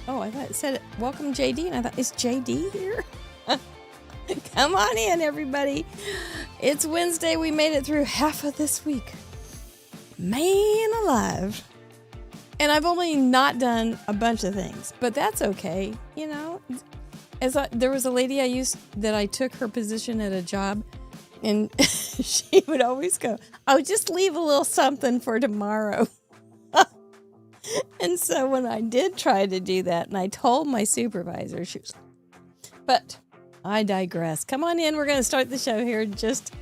Oh, I thought it said, welcome JD, and I thought, is JD here? Come on in, everybody. It's Wednesday. We made it through half of this week. Man alive. And I've only not done a bunch of things, but that's okay. You know, there was a lady I took her position at a job, and she would always go, "Oh, just leave a little something for tomorrow." And so when I did try to do that, and I told my supervisor, she was like, but I digress. Come on in. We're going to start the show here just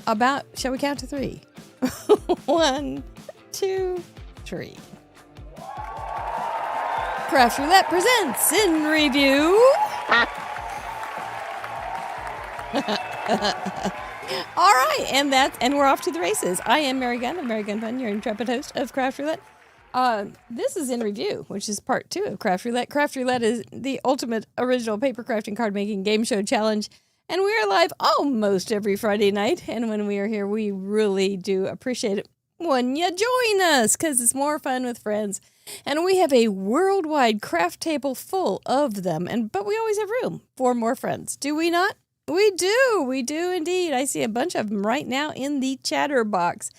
about, shall we count to 3? 1, 2, 3. Craft Roulette presents In Review. All right, and we're off to the races. I am Mary Gunn of Mary Gunn Fun, your intrepid host of Craft Roulette. This is In Review, which is part 2 of Craft Roulette. Craft Roulette is the ultimate original paper crafting card making game show challenge, and we are live almost every Friday night. And when we are here, we really do appreciate it when you join us, because it's more fun with friends. And we have a worldwide craft table full of them, but we always have room for more friends. Do we not? We do indeed. I see a bunch of them right now in the chatter box.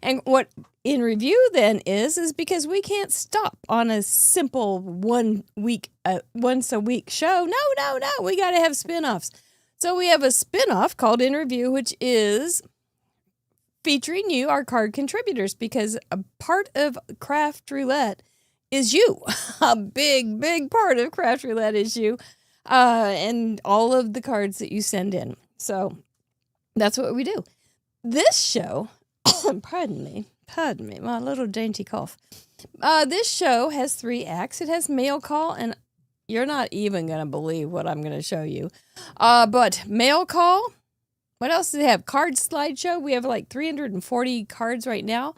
And what In Review then is because we can't stop on a simple once a week show. No. We got to have spinoffs. So we have a spinoff called In Review, which is featuring you, our card contributors, because a part of Craft Roulette is you. A big part of Craft Roulette is you. And all of the cards that you send in. So that's what we do. This show, pardon me, my little dainty cough. This show has 3 acts. It has mail call, and you're not even going to believe what I'm going to show you. But mail call, what else do they have? Card slideshow. We have like 340 cards right now.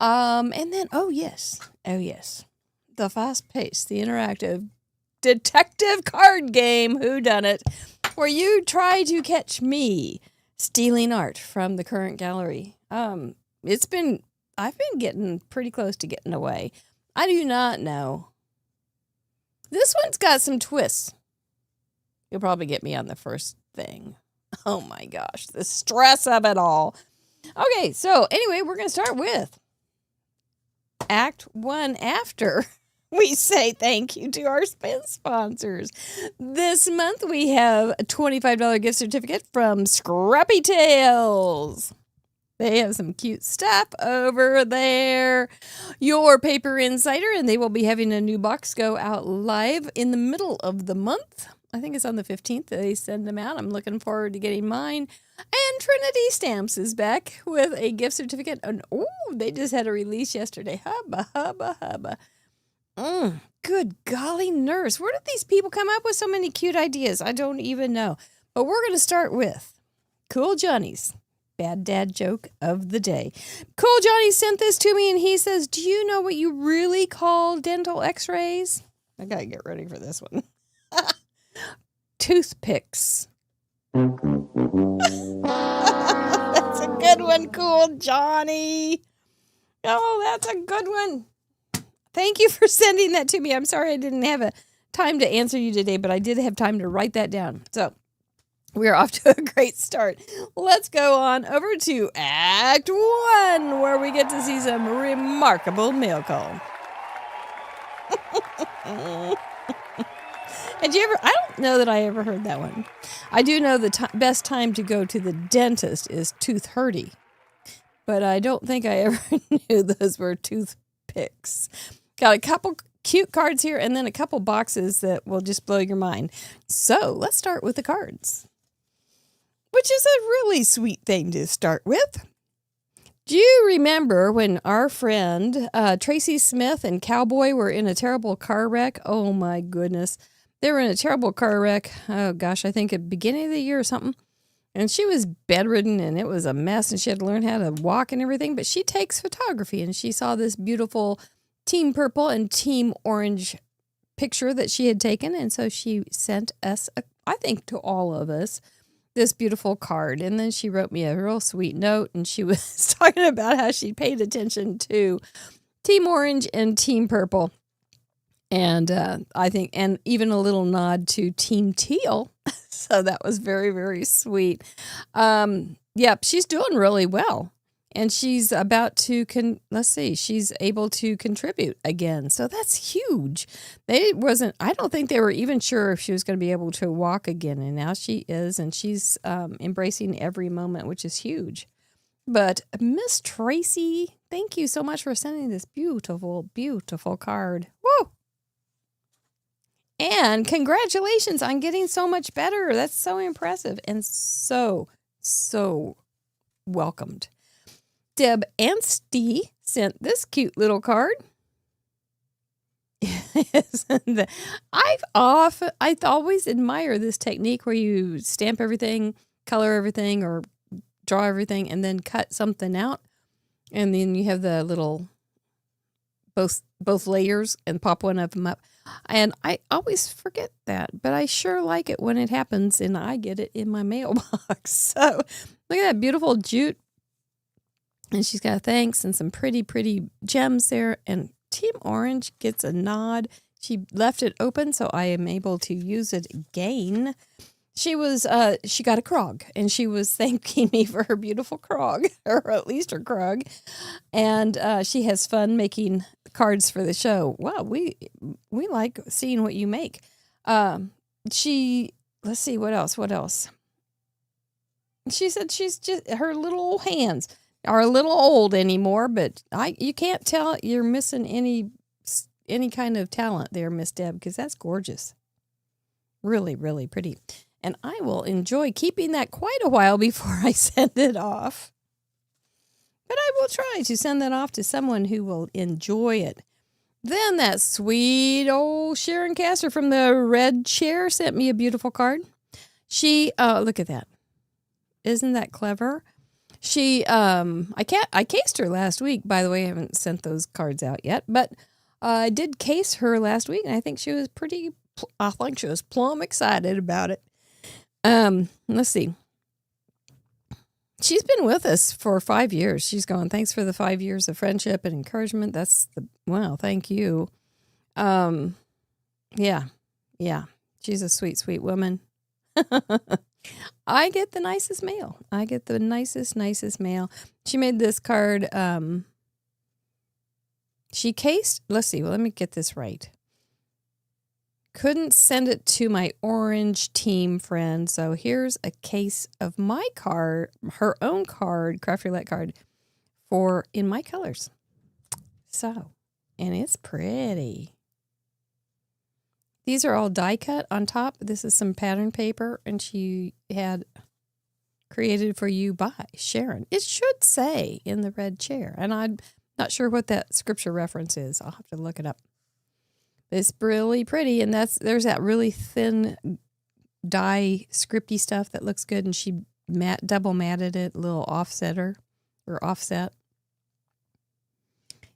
And then, oh yes, the fast pace, the interactive detective card game, Whodunit, where you try to catch me stealing art from the current gallery. I've been getting pretty close to getting away. I do not know. This one's got some twists. You'll probably get me on the first thing. Oh my gosh, the stress of it all. Okay, so anyway, we're going to start with Act 1 after we say thank you to our sponsors. This month we have a $25 gift certificate from Scrappy Tales. They have some cute stuff over there. Your Paper Insider, and they will be having a new box go out live in the middle of the month. I think it's on the 15th that they send them out. I'm looking forward to getting mine. And Trinity Stamps is back with a gift certificate. And they just had a release yesterday. Hubba. Good golly nurse. Where did these people come up with so many cute ideas? I don't even know. But we're going to start with Cool Johnny's Bad Dad Joke of the Day. Cool Johnny sent this to me, and he says, do you know what you really call dental x-rays? I got to get ready for this one. Toothpicks. That's a good one, Cool Johnny. Oh, that's a good one. Thank you for sending that to me. I'm sorry I didn't have a time to answer you today, but I did have time to write that down. So we're off to a great start. Let's go on over to Act 1, where we get to see some remarkable mail call. I don't know that I ever heard that one. I do know the best time to go to the dentist is tooth hurty, but I don't think I ever knew those were toothpicks. Got a couple cute cards here and then a couple boxes that will just blow your mind. So let's start with the cards, which is a really sweet thing to start with. Do you remember when our friend Tracy Smith and Cowboy were in a terrible car wreck? Oh my goodness. They were in a terrible car wreck. Oh gosh, I think at the beginning of the year or something. And she was bedridden and it was a mess and she had to learn how to walk and everything. But she takes photography and she saw this beautiful Team Purple and Team Orange picture that she had taken. And so she sent us, I think to all of us, this beautiful card. And then she wrote me a real sweet note. And she was talking about how she paid attention to Team Orange and Team Purple. And I think, and even a little nod to Team Teal. So that was very, very sweet. Yep, she's doing really well. And she's about to, she's able to contribute again. So that's huge. I don't think they were even sure if she was going to be able to walk again. And now she is, and she's embracing every moment, which is huge. But Miss Tracy, thank you so much for sending this beautiful, beautiful card. Woo! And congratulations on getting so much better. That's so impressive and so welcomed. Deb Anstey sent this cute little card. I always admire this technique where you stamp everything, color everything, or draw everything, and then cut something out. And then you have the little both layers and pop one of them up. And I always forget that, but I sure like it when it happens and I get it in my mailbox. So look at that beautiful jute. And she's got a thanks and some pretty, pretty gems there. And Team Orange gets a nod. She left it open, so I am able to use it again. She got a Krog, and she was thanking me for her beautiful Krog, or at least her Krog. And she has fun making cards for the show. Wow, we like seeing what you make. Let's see, what else? She said her little old hands are a little old anymore, but you can't tell you're missing any kind of talent there, Miss Deb, because that's gorgeous. Really, really pretty. And I will enjoy keeping that quite a while before I send it off. But I will try to send that off to someone who will enjoy it. Then that sweet old Sharon Castor from the Red Chair sent me a beautiful card. She, look at that. Isn't that clever? She, I cased her last week. By the way, I haven't sent those cards out yet, but I did case her last week, and I think she was plumb excited about it. Let's see. She's been with us for 5 years. She's going, thanks for the 5 years of friendship and encouragement. Thank you. Yeah. She's a sweet, sweet woman. I get the nicest mail. Nicest mail. She made this card. She cased, let's see, let me get this right. Couldn't send it to my orange team friend, so here's a case of my card, her own card, Craft Roulette card, in my colors. So, and it's pretty. These are all die cut on top. This is some pattern paper, and she had created for you by Sharon. It should say in the Red Chair, and I'm not sure what that scripture reference is. I'll have to look it up. It's really pretty, and there's that really thin dye scripty stuff that looks good, and she double matted it, a little offset.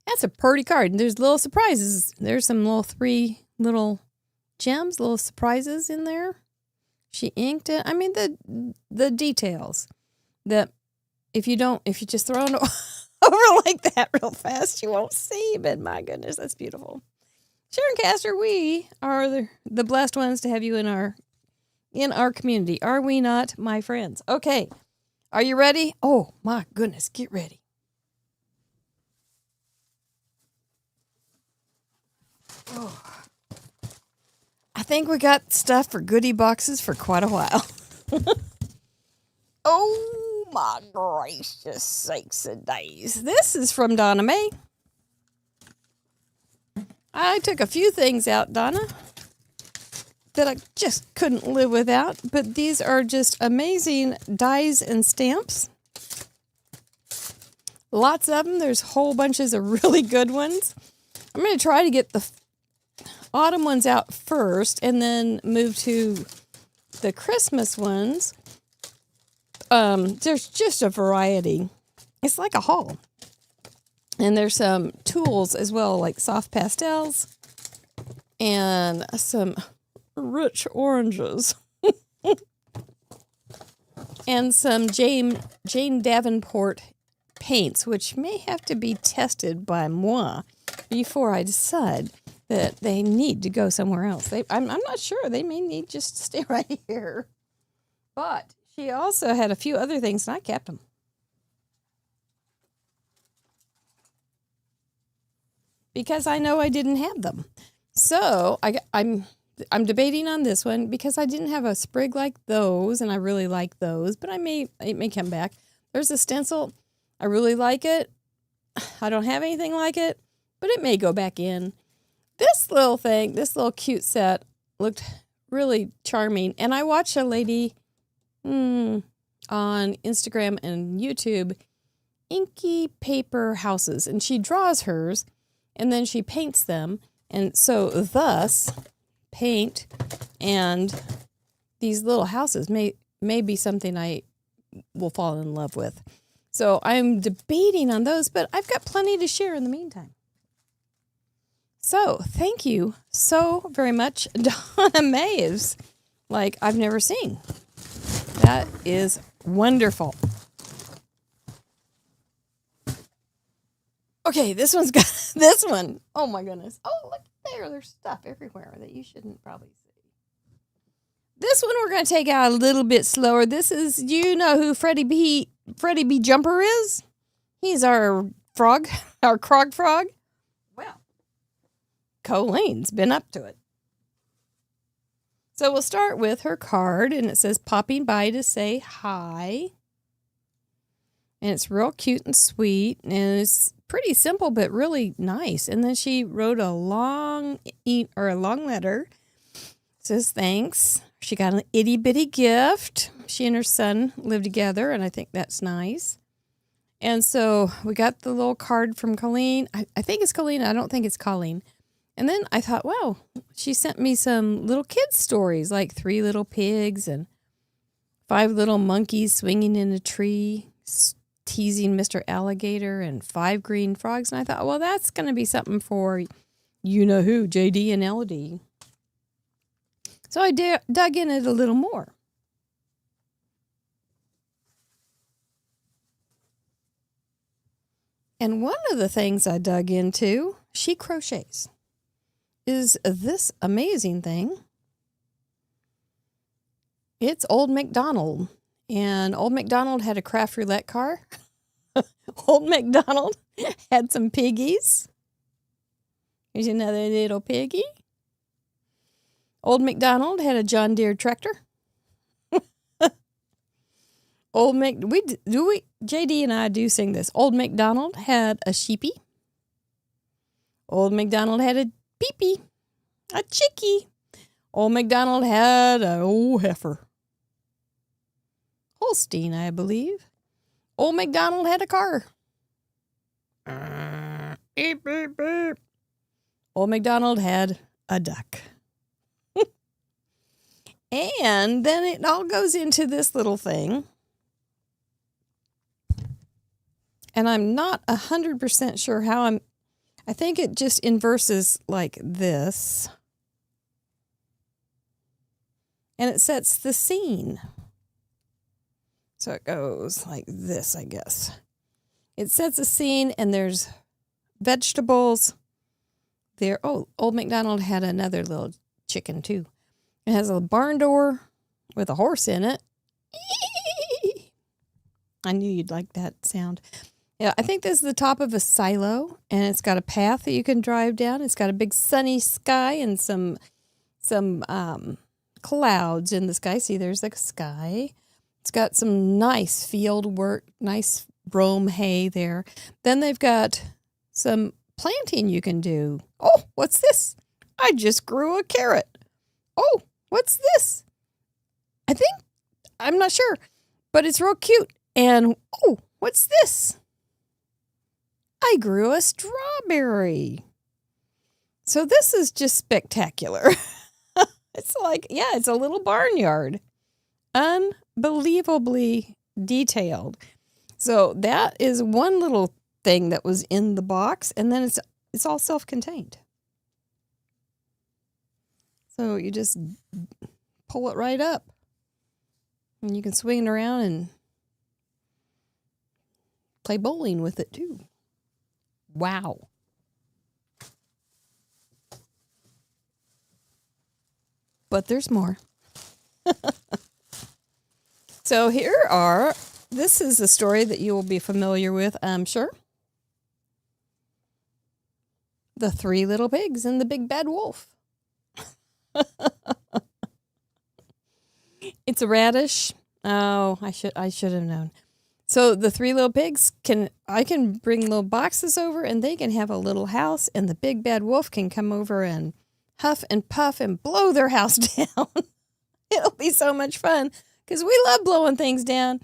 That's a pretty card, and there's little surprises. There's some 3 little gems, little surprises in there. She inked it. I mean, the details that if you just throw it over like that real fast, you won't see, but my goodness, that's beautiful. Sharon Castor, we are the blessed ones to have you in our community. Are we not, my friends? Okay. Are you ready? Oh, my goodness. Get ready. Oh. I think we got stuff for goodie boxes for quite a while. Oh, my gracious sakes and days. This is from Donna Mae. I took a few things out, Donna, that I just couldn't live without, but these are just amazing dies and stamps. Lots of them. There's whole bunches of really good ones. I'm going to try to get the autumn ones out first and then move to the Christmas ones. There's just a variety. It's like a haul. And there's some tools as well, like soft pastels and some rich oranges. And some Jane Davenport paints, which may have to be tested by moi before I decide. that they need to go somewhere else. I'm not sure. They may need just to stay right here. But she also had a few other things, and I kept them. Because I know I didn't have them. So I'm debating on this one because I didn't have a sprig like those, and I really like those, but it may come back. There's a stencil. I really like it. I don't have anything like it, but it may go back in. This little thing, this little cute set looked really charming, and I watched a lady on Instagram and YouTube, inky paper houses, and she draws hers, and then she paints them, and so thus paint and these little houses may be something I will fall in love with. So I'm debating on those, but I've got plenty to share in the meantime. So thank you so very much, Donna Maves, like I've never seen. That is wonderful. Okay, this one's got this one. Oh my goodness. Oh, look there. There's stuff everywhere that you shouldn't probably see. This one we're going to take out a little bit slower. This is, do you know who Freddie B. Jumper is? He's our frog, our Krog frog. Well, Colleen's been up to it. So we'll start with her card, and it says, popping by to say hi. And it's real cute and sweet, and it's pretty simple, but really nice. And then she wrote a long letter. It says, thanks. She got an itty bitty gift. She and her son live together, and I think that's nice. And so we got the little card from Colleen. I think it's Colleen. I don't think it's Colleen. And then I thought, wow, she sent me some little kids stories, like 3 little pigs and 5 little monkeys swinging in a tree, teasing Mr. Alligator, and 5 green frogs. And I thought, well, that's going to be something for you-know-who, JD and LD. So I dug in it a little more. And one of the things I dug into, she crochets, is this amazing thing. It's Old MacDonald. And Old MacDonald had a craft roulette car. Old MacDonald had some piggies. Here's another little piggy. Old MacDonald had a John Deere tractor. JD and I do sing this. Old MacDonald had a sheepy. Old MacDonald had a peepee, a chickie. Old MacDonald had an old heifer. Holstein, I believe. Old MacDonald had a car. Beep, beep, beep. Old MacDonald had a duck. And then it all goes into this little thing. And I'm not 100% sure how I think it just inverses like this. And it sets the scene. So it goes like this, I guess. It sets a scene, and there's vegetables there. Oh, Old MacDonald had another little chicken, too. It has a barn door with a horse in it. I knew you'd like that sound. Yeah, I think this is the top of a silo, and it's got a path that you can drive down. It's got a big sunny sky and some clouds in the sky. See, there's the sky. It's got some nice field work, nice brome hay there. Then they've got some planting you can do. Oh, what's this? I just grew a carrot. Oh, what's this? I'm not sure, but it's real cute. And, oh, what's this? I grew a strawberry. So this is just spectacular. It's like, yeah, it's a little barnyard. Unbelievably detailed. So that is one little thing that was in the box, and then it's all self-contained. So you just pull it right up, and you can swing it around and play bowling with it too. Wow. but there's more. So this is a story that you will be familiar with, I'm sure. The Three Little Pigs and the Big Bad Wolf. It's a radish. Oh, I should have known. So the Three Little Pigs I can bring little boxes over and they can have a little house, and the Big Bad Wolf can come over and huff and puff and blow their house down. It'll be so much fun because we love blowing things down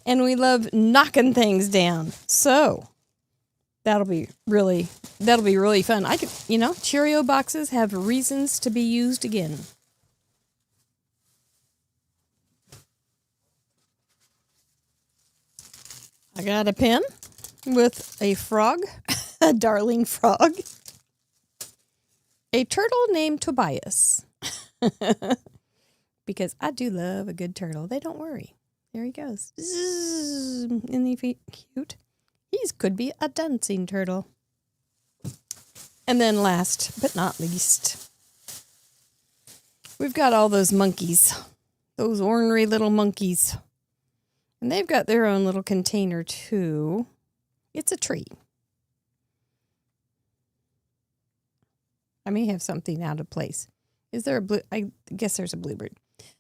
and we love knocking things down. So that'll be really fun. Cheerio boxes have reasons to be used again. I got a pen with a frog, a darling frog, a turtle named Tobias, because I do love a good turtle. They don't worry. There he goes. Isn't he cute? He could be a dancing turtle. And then last but not least, we've got all those monkeys, those ornery little monkeys. And they've got their own little container, too. It's a tree. I may have something out of place. Is there I guess there's a bluebird.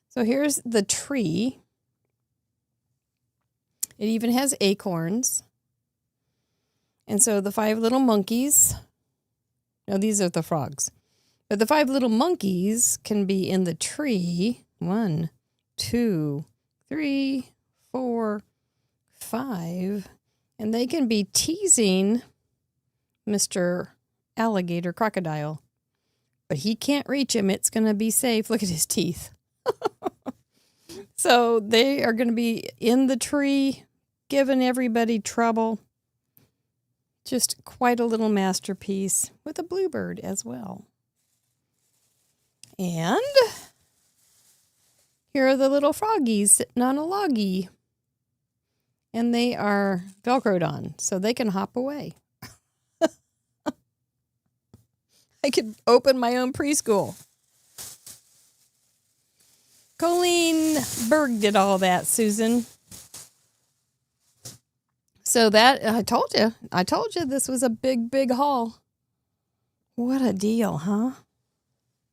So here's the tree. It even has acorns. And so the 5 little monkeys. No, these are the frogs. But the 5 little monkeys can be in the tree. 1, 2, 3, 4, 5, and they can be teasing Mr. Alligator Crocodile. But he can't reach him. It's going to be safe. Look at his teeth. So they are going to be in the tree, giving everybody trouble. Just quite a little masterpiece with a bluebird as well. And here are the little froggies sitting on a loggy. And they are Velcroed on, so they can hop away. I could open my own preschool. Colleen Berg did all that, Susan. So that, I told you this was a big, big haul. What a deal, huh?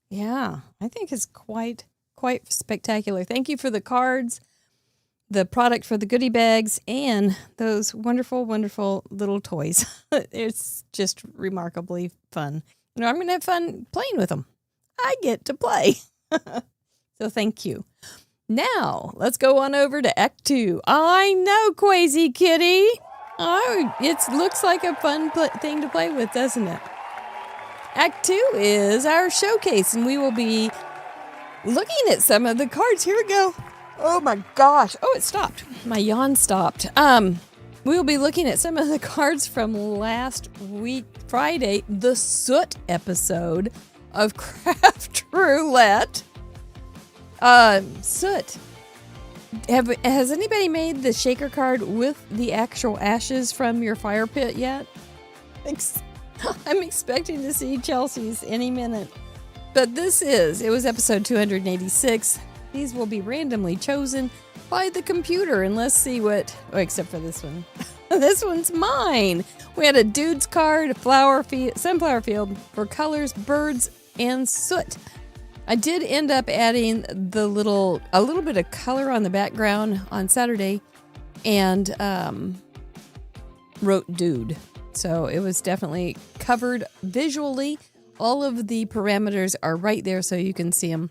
Yeah, I think it's quite spectacular. Thank you for the cards, the product for the goodie bags, and those wonderful, wonderful little toys. It's just remarkably fun. I'm going to have fun playing with them. I get to play. So thank you. Now, let's go on over to Act 2. I know, Quasi Kitty. Oh, it looks like a fun thing to play with, doesn't it? Act 2 is our showcase, and we will be looking at some of the cards. Here we go. Oh my gosh. Oh, it stopped. My yawn stopped. We'll be looking at some of the cards from last week, Friday, the Soot episode of Craft Roulette. Soot. Has anybody made the shaker card with the actual ashes from your fire pit yet? I'm expecting to see Chelsea's any minute. But it was episode 286. These will be randomly chosen by the computer, and let's see except for this one. This one's mine. We had a dude's card, a sunflower field for colors, birds, and soot. I did end up adding a little bit of color on the background on Saturday, and wrote dude. So it was definitely covered visually. All of the parameters are right there so you can see them.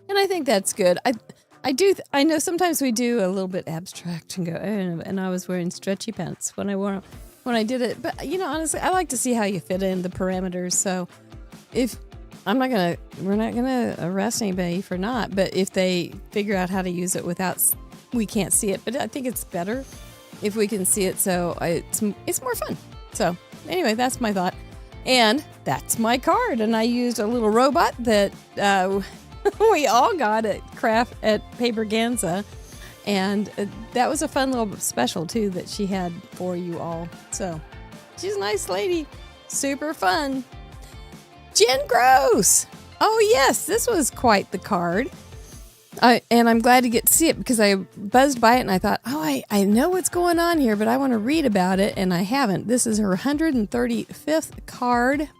And I think that's good. I know sometimes we do a little bit abstract and go, and I was wearing stretchy pants when I did it. But, honestly, I like to see how you fit in the parameters. So we're not going to arrest anybody for not, but if they figure out how to use it we can't see it. But I think it's better if we can see it, so it's more fun. So anyway, that's my thought. And that's my card. And I used a little robot that we all got at Paperganza. And that was a fun little special, too, that she had for you all. So she's a nice lady. Super fun. Jen Gross. Oh, yes, this was quite the card. And I'm glad to get to see it because I buzzed by it and I thought, oh, I know what's going on here, but I want to read about it, and I haven't. This is her 135th card.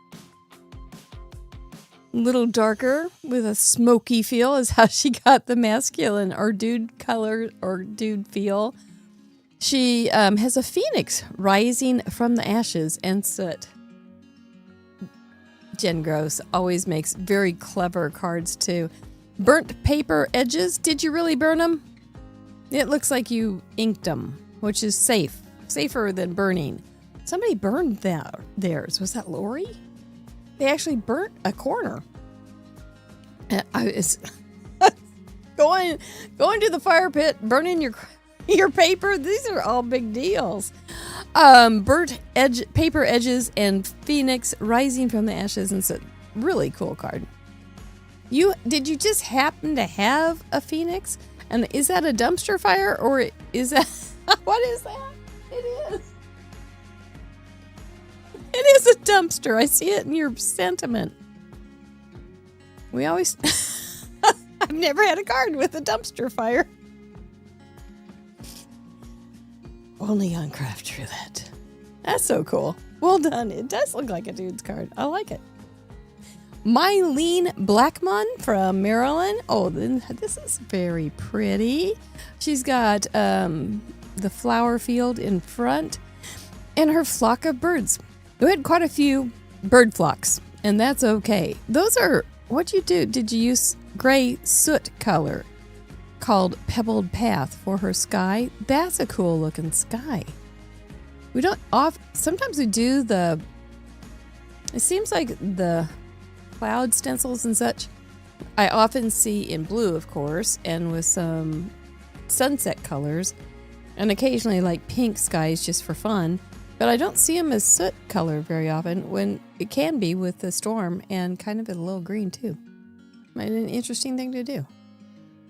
A little darker with a smoky feel is how she got the masculine or dude color or dude feel. She has a phoenix rising from the ashes and soot. Jen Gross always makes very clever cards too. Burnt paper edges. Did you really burn them? It looks like you inked them, which is safe. Safer than burning. Somebody burned theirs. Was that Lori? They actually burnt a corner. I was going to the fire pit, burning your paper. These are all big deals. Burnt paper edges and phoenix rising from the ashes, and so really cool card. Did you just happen to have a phoenix? And is that a dumpster fire or is that what is that? It is. It is a dumpster. I see it in your sentiment. We always I've never had a card with a dumpster fire. Only on Craft Roulette. That's so cool. Well done. It does look like a dude's card. I like it. Mylene Blackmon from Maryland. Oh, this is very pretty. She's got the flower field in front and her flock of birds. We had quite a few bird flocks, and that's okay. Those are, what'd you do? Did you use gray soot color called Pebbled Path for her sky? That's a cool looking sky. We don't sometimes we do it seems like the cloud stencils and such, I often see in blue, of course, and with some sunset colors, and occasionally like pink skies just for fun, but I don't see them as soot color very often when it can be with the storm and kind of a little green too. An interesting thing to do.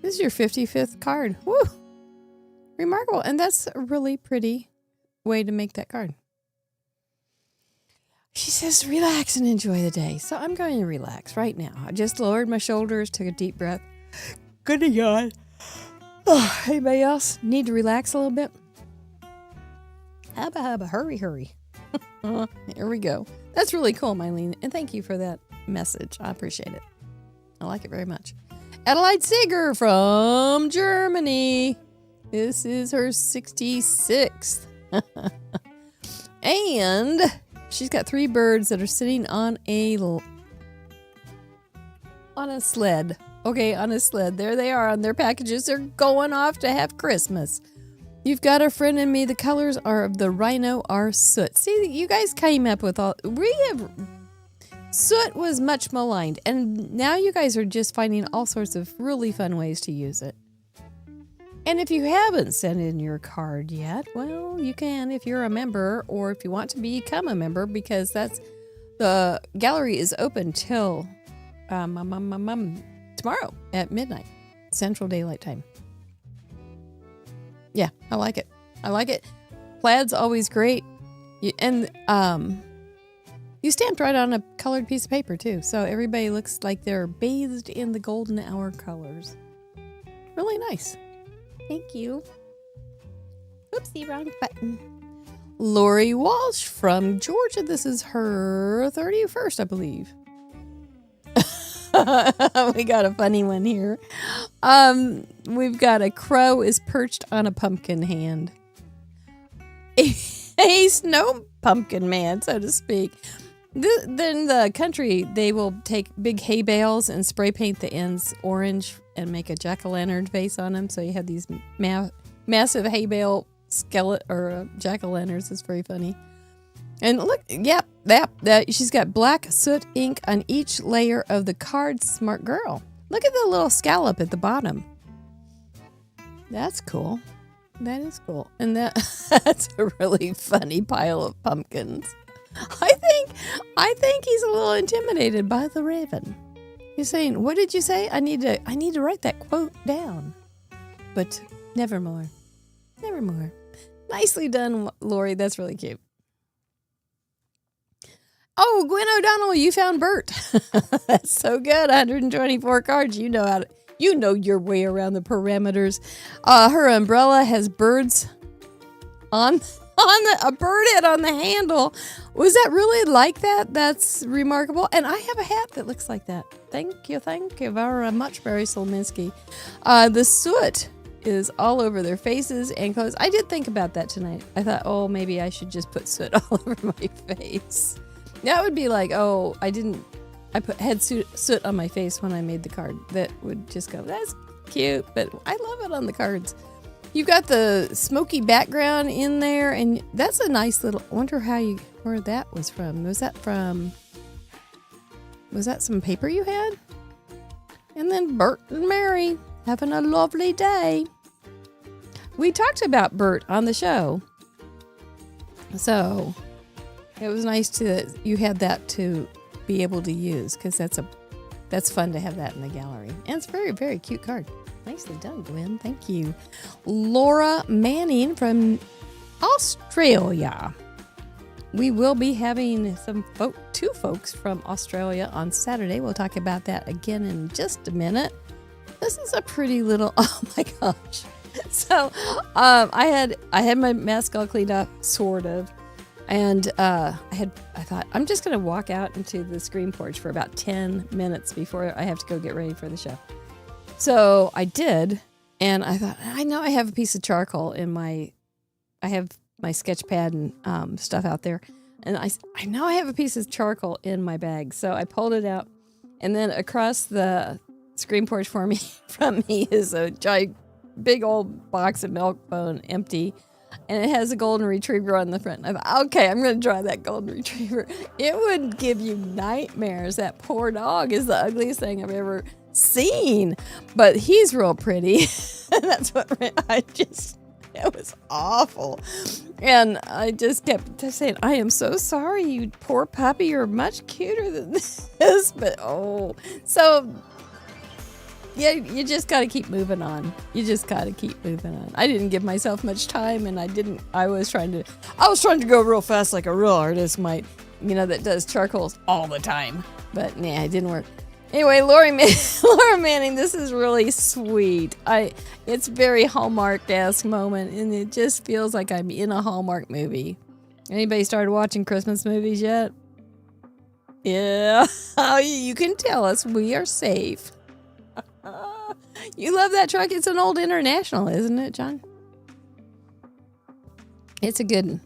This is your 55th card. Woo! Remarkable. And that's a really pretty way to make that card. She says, relax and enjoy the day. So I'm going to relax right now. I just lowered my shoulders, took a deep breath. Good to yawn. Oh, anybody else need to relax a little bit? Hubba, hurry. Here we go. That's really cool, Mylene. And thank you for that message. I appreciate it. I like it very much. Adelaide Seeger from Germany. This is her 66th. And she's got 3 birds that are sitting on a sled. Okay, on a sled. There they are on their packages. They're going off to have Christmas. You've got a friend in me. The colors of the rhino are soot. See, you guys came up with soot was much maligned, and now you guys are just finding all sorts of really fun ways to use it. And if you haven't sent in your card yet, well, you can if you're a member or if you want to become a member, because the gallery is open till tomorrow at midnight, Central Daylight Time. Yeah, I like it. Plaid's always great. You stamped right on a colored piece of paper, too. So everybody looks like they're bathed in the golden hour colors. Really nice. Thank you. Oopsie, wrong button. Lori Walsh from Georgia. This is her 31st, I believe. We got a funny one here. We've got a crow is perched on a pumpkin hand. A snow pumpkin man, so to speak. Then the country, they will take big hay bales and spray paint the ends orange and make a jack-o'-lantern face on them. So you have these massive hay bale skeleton or jack-o'-lanterns. It's very funny. And look, yep, that she's got black soot ink on each layer of the card. Smart girl. Look at the little scallop at the bottom. That's cool. That is cool. And that's a really funny pile of pumpkins. I think he's a little intimidated by the raven. He's saying, "What did you say? I need to write that quote down." But nevermore. Nicely done, Lori. That's really cute. Oh, Gwen O'Donnell, you found Bert. That's so good. 124 cards. You know your way around the parameters. Her umbrella has birds on a bird head on the handle. Was that really like that? That's remarkable. And I have a hat that looks like that. Thank you very much, Mary Solminski. The soot is all over their faces and clothes. I did think about that tonight. I thought, oh, maybe I should just put soot all over my face. That would be like, oh, I had soot on my face when I made the card. That would just go, that's cute, but I love it on the cards. You've got the smoky background in there, and that's a nice little, I wonder where that was from. Was that some paper you had? And then Bert and Mary having a lovely day. We talked about Bert on the show. So it was nice you had that to be able to use, because that's fun to have that in the gallery. And it's a very, very cute card. Nicely done, Gwen. Thank you. Laura Manning from Australia. We will be having two folks from Australia on Saturday. We'll talk about that again in just a minute. This is a pretty little, oh my gosh. So I had my mask all cleaned up, sort of. And I thought, I'm just going to walk out into the screen porch for about 10 minutes before I have to go get ready for the show. So I did, and I thought, I know I have a piece of charcoal I have my sketch pad and stuff out there. And I know I have a piece of charcoal in my bag. So I pulled it out, and then across the screen porch from me is a big old box of milk bone, empty. And it has a golden retriever on the front. I thought, okay, I'm going to draw that golden retriever. It would give you nightmares. That poor dog is the ugliest thing I've ever seen. But he's real pretty. And that's what it was awful. And I just kept saying, I am so sorry, you poor puppy. You're much cuter than this. But, so... yeah, you just got to keep moving on. I didn't give myself much time, and I was trying to go real fast like a real artist might, that does charcoals all the time. But nah, it didn't work. Anyway, Laura Manning, this is really sweet. It's very Hallmark-esque moment, and it just feels like I'm in a Hallmark movie. Anybody started watching Christmas movies yet? Yeah. Oh, you can tell us we are safe. You love that truck. It's an old International, isn't it, John? It's a good one.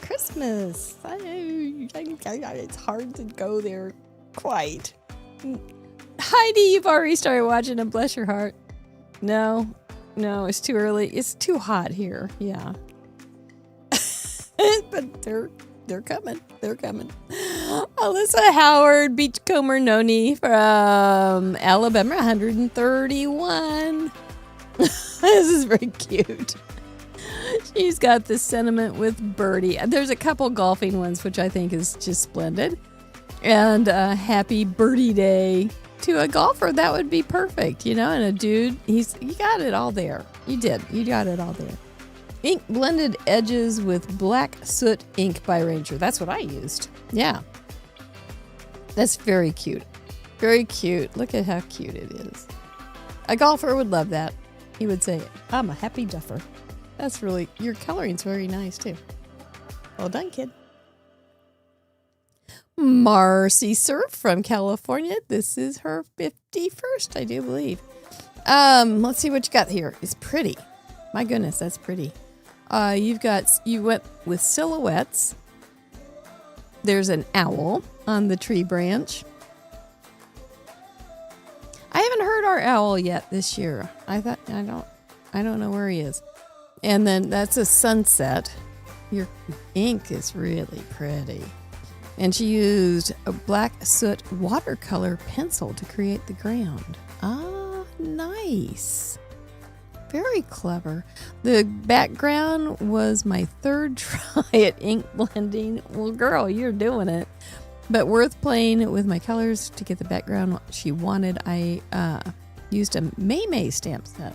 Christmas. It's hard to go there quite. Heidi, you've already started watching and bless your heart. No, it's too early. It's too hot here. Yeah. But they're coming. Alyssa Howard, Beachcomber Noni from Alabama, 131. This is very cute. She's got this sentiment with Birdie. There's a couple golfing ones, which I think is just splendid. And happy Birdie Day to a golfer. That would be perfect, and a dude. You got it all there. You did. You got it all there. Ink blended edges with black soot ink by Ranger. That's what I used. Yeah. That's very cute. Very cute. Look at how cute it is. A golfer would love that. He would say, I'm a happy duffer. That's really, your coloring's very nice too. Well done, kid. Marcy Surf from California. This is her 51st, I do believe. Let's see what you got here. It's pretty. My goodness, that's pretty. You went with silhouettes. There's an owl on the tree branch. I haven't heard our owl yet this year. I don't know where he is. And then that's a sunset. Your ink is really pretty. And she used a black soot watercolor pencil to create the ground. Ah, nice. Very clever. The background was my third try at ink blending. Well, girl, you're doing it. But worth playing with my colors to get the background she wanted. I used a May stamp set.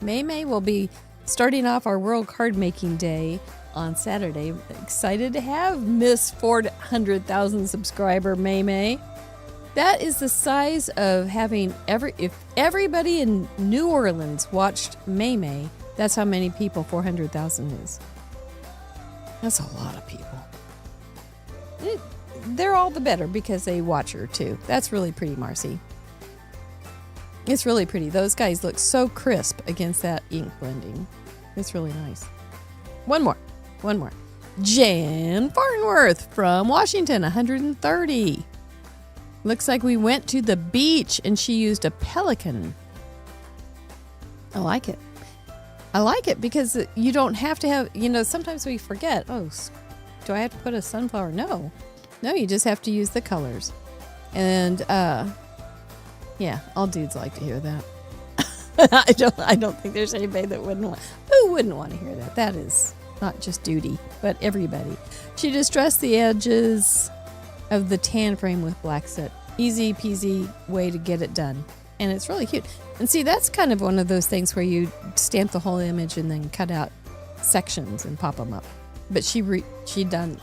May will be starting off our World Card Making Day on Saturday. Excited to have Miss 400,000 subscriber May. That is the size of having if everybody in New Orleans watched May, that's how many people 400,000 is. That's a lot of people. They're all the better because they watch her too. That's really pretty, Marcy. It's really pretty. Those guys look so crisp against that ink blending. It's really nice. One more. Jan Farnworth from Washington, 130. Looks like we went to the beach and she used a pelican. I like it. I like it because you don't have to have, sometimes we forget, do I have to put a sunflower? No, you just have to use the colors. And, all dudes like to hear that. I don't think there's anybody that who wouldn't want to hear that. That is not just duty, but everybody. She distressed the edges of the tan frame with black soot. Easy peasy way to get it done. And it's really cute. And see, that's kind of one of those things where you stamp the whole image and then cut out sections and pop them up. But she doesn't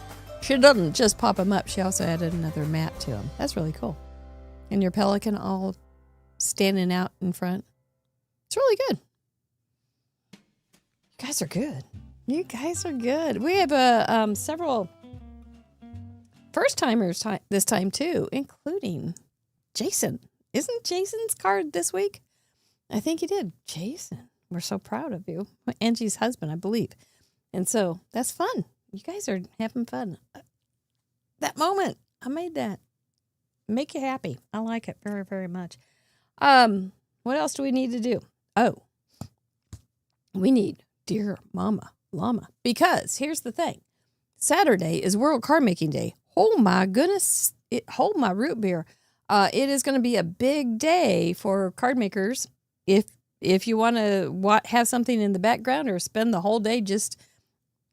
just pop them up. She also added another mat to them. That's really cool. And your pelican all standing out in front. It's really good. You guys are good. We have several first-timers this time, too, including Jason. Isn't Jason's card this week? I think he did. Jason, we're so proud of you. Angie's husband, I believe. And so that's fun. You guys are having fun. That moment, I made that. Make you happy. I like it very, very much. What else do we need to do? Oh, we need Dear Mama Llama. Because here's the thing. Saturday is World Card Making Day. Oh my goodness. Hold my root beer. It is going to be a big day for card makers. If you want to have something in the background or spend the whole day just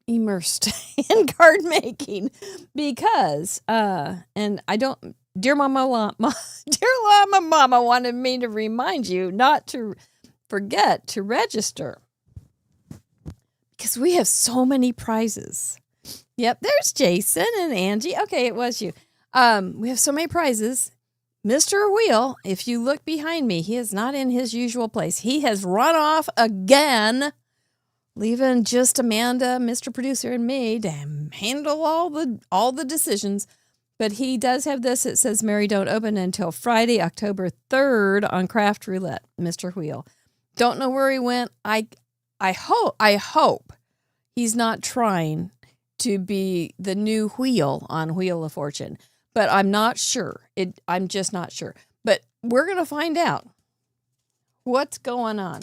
immersed in card making, because and I don't. Dear Llama Mama wanted me to remind you not to forget to register because we have so many prizes. Yep, there's Jason and Angie. Okay, it was you. We have so many prizes. Mr. Wheel, if you look behind me, he is not in his usual place. He has run off again, leaving just Amanda, Mr. Producer, and me to handle all the decisions. But he does have this. It says, Mary, don't open until Friday, October 3rd on Craft Roulette, Mr. Wheel. Don't know where he went. I hope he's not trying to be the new wheel on Wheel of Fortune. But I'm not sure. I'm just not sure. But we're going to find out what's going on.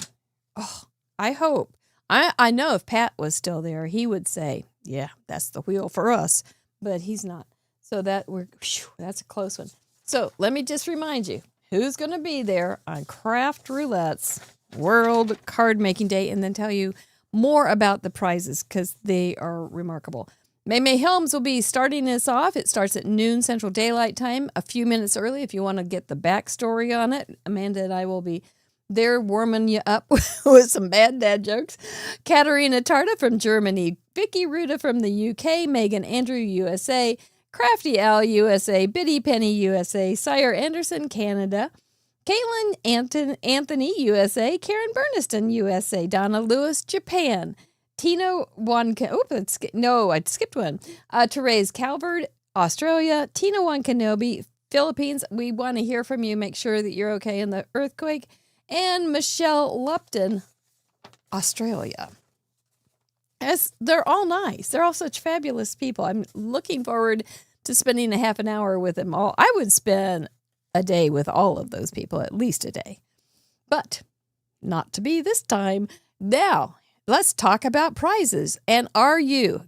Oh, I hope. I know if Pat was still there, he would say, yeah, that's the wheel for us. But he's not. So that's a close one. So let me just remind you, who's going to be there on Craft Roulette's World Card Making Day, and then tell you more about the prizes because they are remarkable. May Helms will be starting us off. It starts at noon Central Daylight Time, a few minutes early if you want to get the backstory on it. Amanda and I will be there warming you up with some bad dad jokes. Katerina Tarta from Germany, Vicky Ruda from the UK, Megan Andrew, USA, Crafty Al, USA, Biddy Penny, USA, Sire Anderson, Canada, Caitlin Anthony, USA, Karen Burniston, USA, Donna Lewis, Japan, Tina I skipped one. Therese Calvert, Australia, Tina Wan Kenobi, Philippines. We want to hear from you. Make sure that you're okay in the earthquake. And Michelle Lupton, Australia. They're all nice. They're all such fabulous people. I'm looking forward to spending a half an hour with them all. I would spend a day with all of those people, at least a day. But not to be this time. Now, let's talk about prizes. And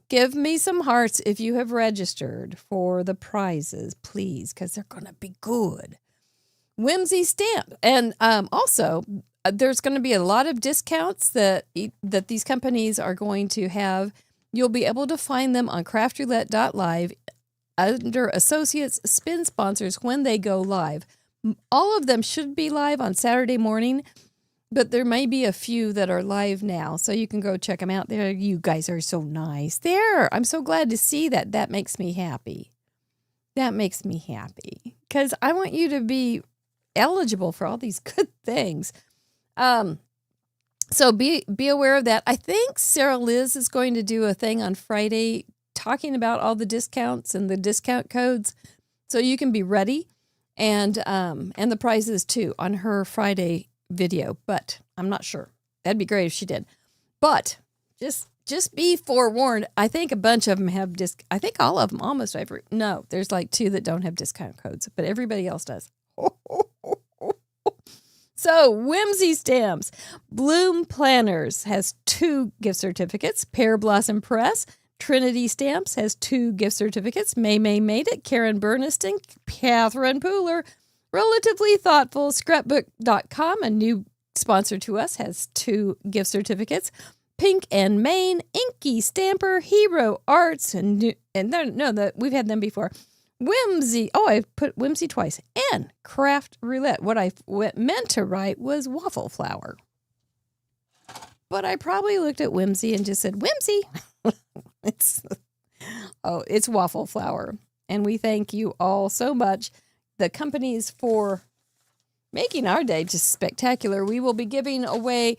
give me some hearts if you have registered for the prizes, please, because they're going to be good. Whimsy Stamp. And also, there's going to be a lot of discounts that these companies are going to have. You'll be able to find them on craftroulette.live under Associates Spin Sponsors when they go live. All of them should be live on Saturday morning. But there may be a few that are live now, so you can go check them out. There, you guys are so nice. There, I'm so glad to see that. That makes me happy. That makes me happy because I want you to be eligible for all these good things. So be aware of that. I think Sarah Liz is going to do a thing on Friday talking about all the discounts and the discount codes, so you can be ready, and the prizes too on her Friday video. But I'm not sure. That'd be great if she did. But just be forewarned. I think a bunch of them have I think all of them, almost every. No, there's like 2 that don't have discount codes, but everybody else does. So, Whimsy Stamps. Bloom Planners has 2 gift certificates. Pear Blossom Press. Trinity Stamps has 2 gift certificates. May Made It. Karen Burniston. Catherine Pooler. Relatively Thoughtful. Scrapbook.com, a new sponsor to us, has 2 gift certificates. Pink and Maine. Inky Stamper. Hero Arts. We've had them before. Whimsy. Oh, I put Whimsy twice. And Craft Roulette. What I meant to write was Waffle Flower. But I probably looked at Whimsy and just said, Whimsy. It's Waffle Flower. And we thank you all so much. The companies for making our day just spectacular. We will be giving away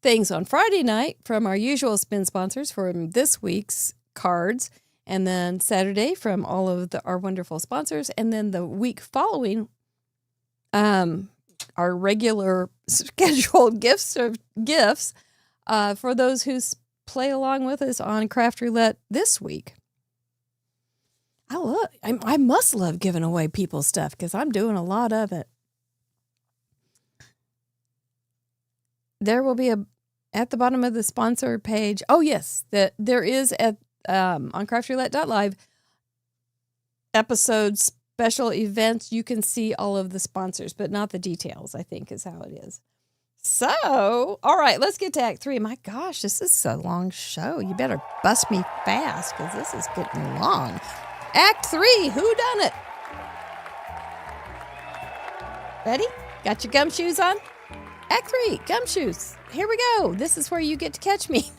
things on Friday night from our usual spin sponsors for this week's cards. And then Saturday from all of our wonderful sponsors. And then the week following, our regular scheduled gifts for those who play along with us on Craft Roulette this week. I must love giving away people's stuff because I'm doing a lot of it. There will be at the bottom of the sponsor page. Oh, yes, there is on craftroulette.live episode special events. You can see all of the sponsors, but not the details, I think is how it is. So, all right, let's get to Act 3. My gosh, this is a long show. You better bust me fast because this is getting long. Act 3, Whodunit? Ready? Got your gumshoes on? Act 3, gumshoes. Here we go. This is where you get to catch me.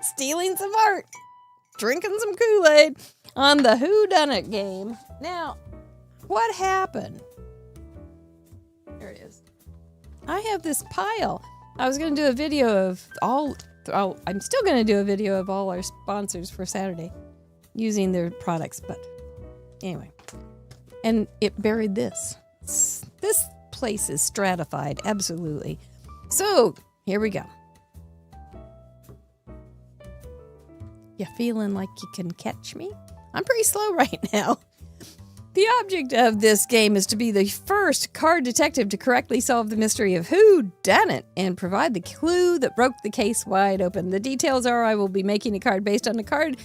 Stealing some art. Drinking some Kool-Aid on the Whodunit game. Now, what happened? Here it is. I have this pile. I was going to do a video of I'm still going to do a video of all our sponsors for Saturday using their products, but anyway. And it buried this. This place is stratified, absolutely. So, here we go. You feeling like you can catch me? I'm pretty slow right now. The object of this game is to be the first card detective to correctly solve the mystery of Whodunit and provide the clue that broke the case wide open. The details are I will be making a card based on a card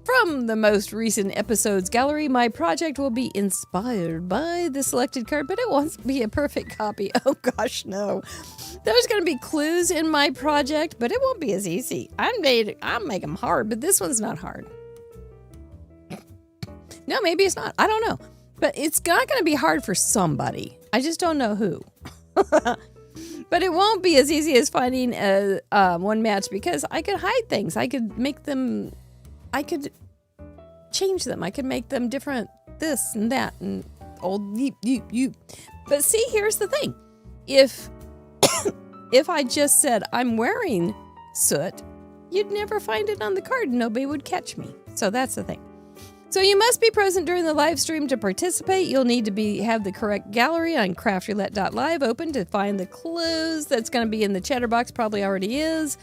from the most recent episode's gallery. My project will be inspired by the selected card, but it won't be a perfect copy. Oh gosh, no. There's going to be clues in my project, but it won't be as easy. I'll make them hard, but this one's not hard. No, maybe it's not. I don't know. But it's not going to be hard for somebody. I just don't know who. But it won't be as easy as finding one match because I could hide things. I could make them... I could change them. I could make them different this and that and old you. But see, here's the thing. If I just said I'm wearing soot, you'd never find it on the card and nobody would catch me. So that's the thing. So you must be present during the live stream to participate. You'll need to have the correct gallery on craftroulette.live open to find the clues. That's going to be in the chatter box, probably already is.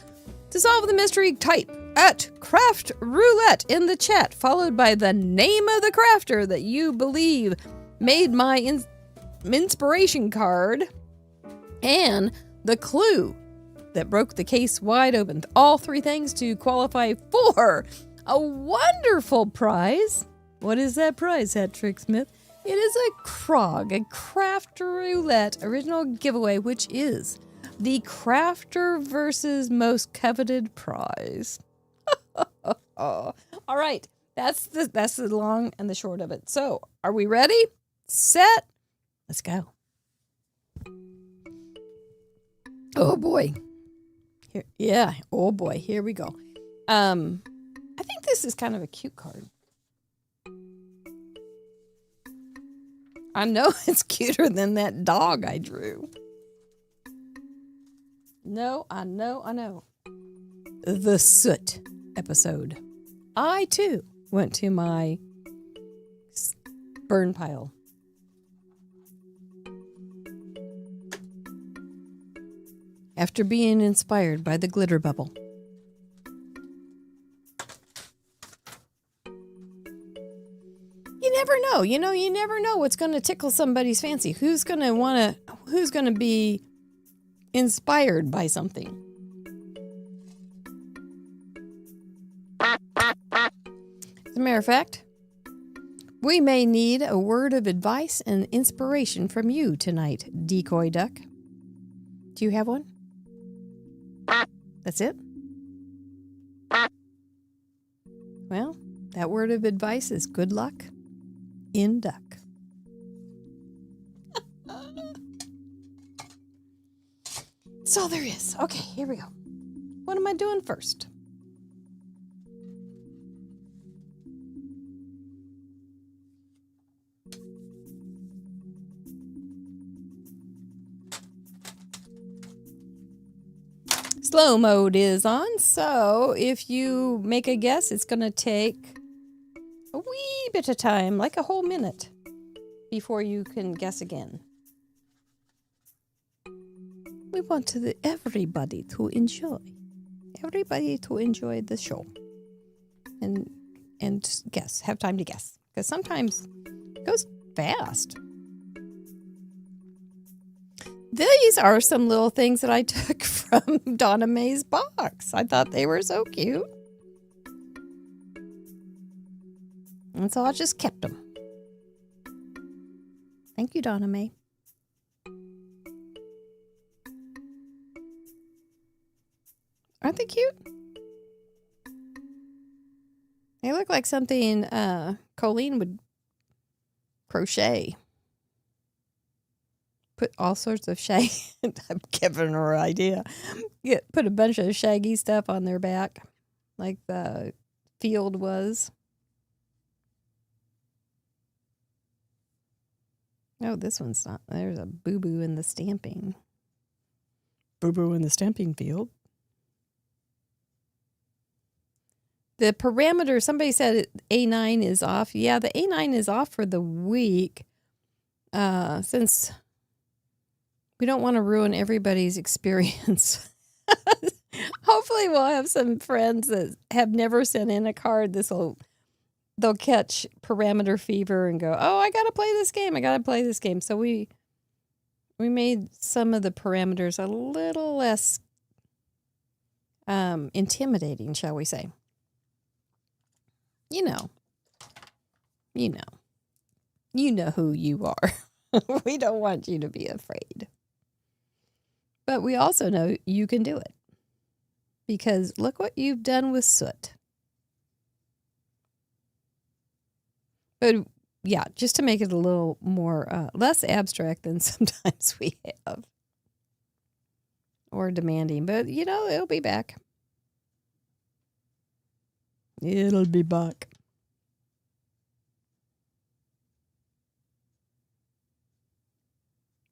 To solve the mystery, type at Craft Roulette in the chat, followed by the name of the crafter that you believe made my inspiration card and the clue that broke the case wide open. All 3 things to qualify for a wonderful prize. What is that prize, Hat Trick Smith? It is a Krog, a Craft Roulette original giveaway, which is the Crafter versus Most Coveted prize. All right, that's the long and the short of it. So, are we ready? Set. Let's go. Oh boy. Here, yeah. Oh boy. Here we go. I think this is kind of a cute card. I know it's cuter than that dog I drew. No, I know. The Soot episode. I, too, went to my burn pile. After being inspired by the glitter bubble. You never know. You never know what's going to tickle somebody's fancy. Who's going to be inspired by something. As a matter of fact, we may need a word of advice and inspiration from you tonight, Decoy Duck. Do you have one? That's it? Well, that word of advice is good luck in duck. That's all there is. Okay, here we go. What am I doing first? Slow mode is on, so if you make a guess, it's going to take a wee bit of time, like a whole minute, before you can guess again. We want everybody to enjoy the show, and guess, have time to guess, because sometimes it goes fast. These are some little things that I took from Donna Mae's box. I thought they were so cute. And so I just kept them. Thank you, Donna Mae. Aren't they cute? They look like something Colleen would crochet. Put all sorts of shaggy. I'm giving her an idea. Put a bunch of shaggy stuff on their back, like the field was. Oh, this one's not. There's a boo-boo in the stamping. Boo-boo in the stamping field. The parameter, somebody said A9 is off. Yeah, the A9 is off for the week. Since we don't want to ruin everybody's experience. Hopefully we'll have some friends that have never sent in a card. They'll catch parameter fever and go, oh, I got to play this game. So we made some of the parameters a little less intimidating, shall we say. You know who you are. We don't want you to be afraid. But we also know you can do it. Because look what you've done with Soot. But yeah, just to make it a little more, less abstract than sometimes we have. Or demanding. But, it'll be back. It'll be back.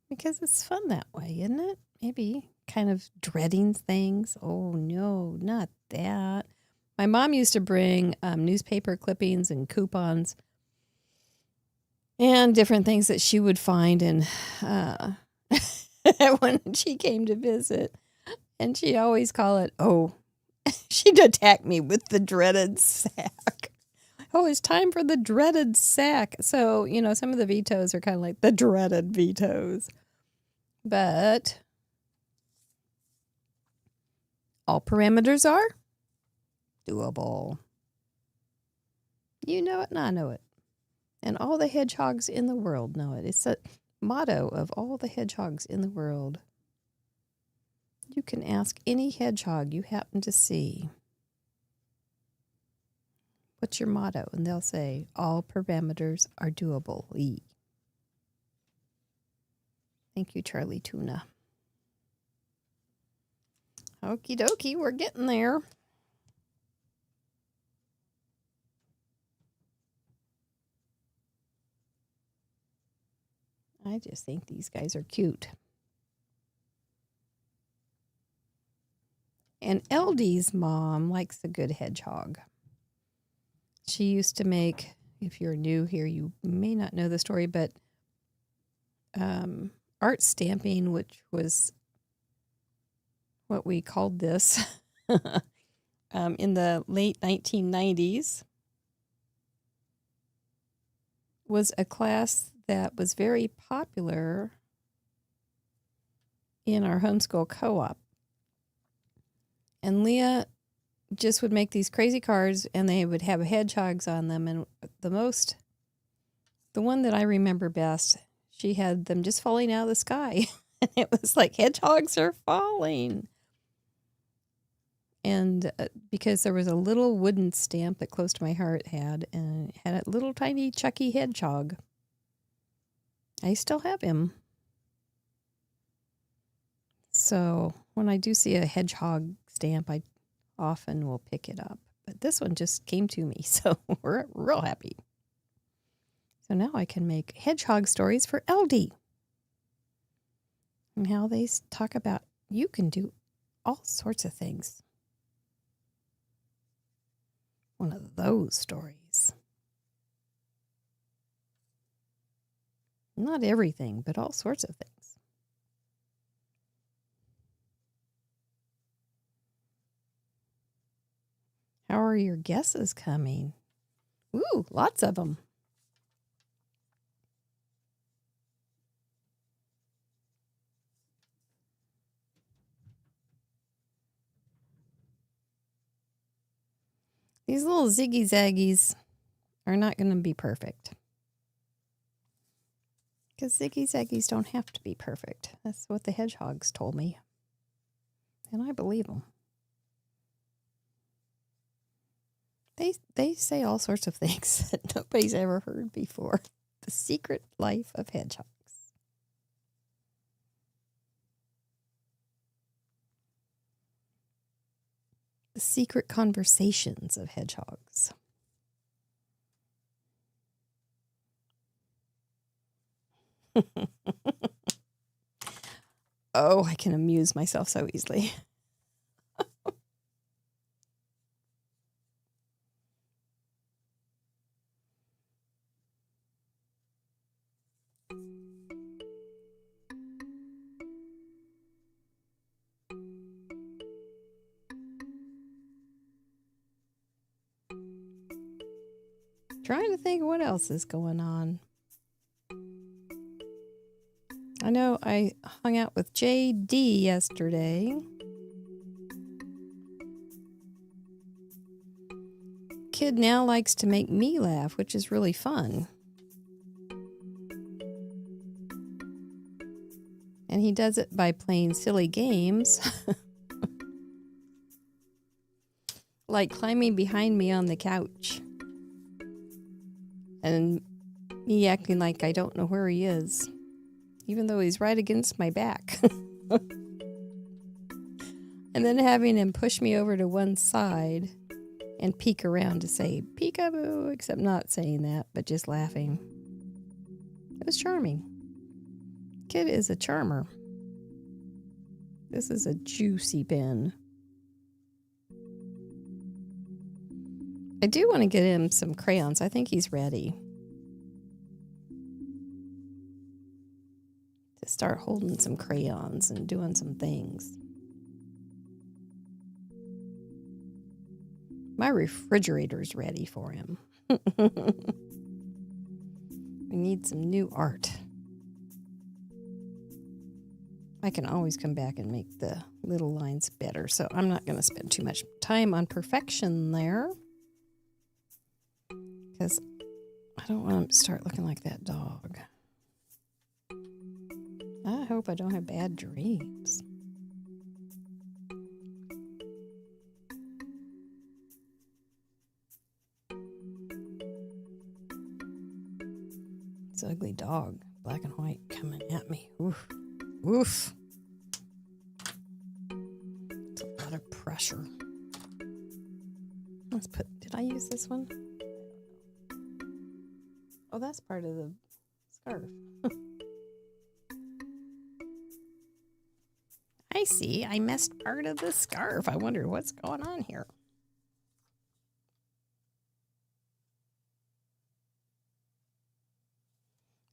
Because it's fun that way, isn't it? Maybe kind of dreading things. Oh, no, not that. My mom used to bring newspaper clippings and coupons and different things that she would find and when she came to visit. And she'd always call it, she'd attack me with the dreaded sack. Oh, it's time for the dreaded sack. So, some of the vetoes are kind of like the dreaded vetoes. But all parameters are doable. You know it and I know it. And all the hedgehogs in the world know it. It's a motto of all the hedgehogs in the world. You can ask any hedgehog you happen to see, what's your motto? And they'll say, all parameters are doable. Thank you, Charlie Tuna. Okie dokie, we're getting there. I just think these guys are cute. And LD's mom likes a good hedgehog. She used to make, if you're new here, you may not know the story, but art stamping, which was what we called this in the late 1990s, was a class that was very popular in our homeschool co-op. And Leah just would make these crazy cards, and they would have hedgehogs on them. And the one that I remember best, she had them just falling out of the sky. And it was like, hedgehogs are falling. And because there was a little wooden stamp that Close to My Heart had, and it had a little tiny Chucky hedgehog. I still have him. So when I do see a hedgehog stamp, I often will pick it up. But this one just came to me, so we're real happy. So now I can make hedgehog stories for LD. And how they talk about you can do all sorts of things. One of those stories. Not everything, but all sorts of things. How are your guesses coming? Ooh, lots of them. These little ziggy zaggies are not going to be perfect. Because ziggy zaggies don't have to be perfect. That's what the hedgehogs told me. And I believe them. They say all sorts of things that nobody's ever heard before. The secret life of hedgehogs. The secret conversations of hedgehogs. Oh, I can amuse myself so easily. Trying to think what else is going on. I know I hung out with JD yesterday. Kid now likes to make me laugh, which is really fun. And he does it by playing silly games. Like climbing behind me on the couch. And me acting like I don't know where he is. Even though he's right against my back. And then having him push me over to one side and peek around to say, peekaboo, except not saying that, but just laughing. It was charming. Kid is a charmer. This is a juicy pen. I do want to get him some crayons. I think he's ready to start holding some crayons and doing some things. My refrigerator's ready for him. We need some new art. I can always come back and make the little lines better, so I'm not going to spend too much time on perfection there. Because I don't want him to start looking like that dog. I hope I don't have bad dreams. It's an ugly dog, black and white, coming at me. Oof. Oof. brusher. Let's put, did I use this one? Oh, that's part of the scarf. I see. I missed part of the scarf. I wonder what's going on here.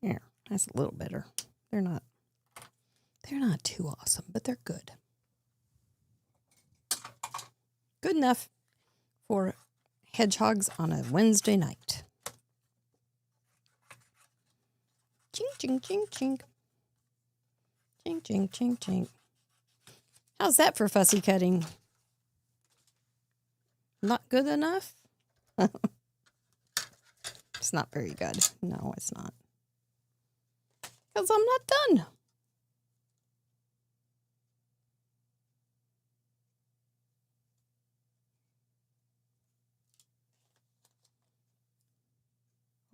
There, that's a little better. They're not too awesome, but they're good. Good enough for hedgehogs on a Wednesday night. Chink, chink, chink, chink. Chink, chink, chink, chink. How's that for fussy cutting? Not good enough? It's not very good. No, it's not. Because I'm not done.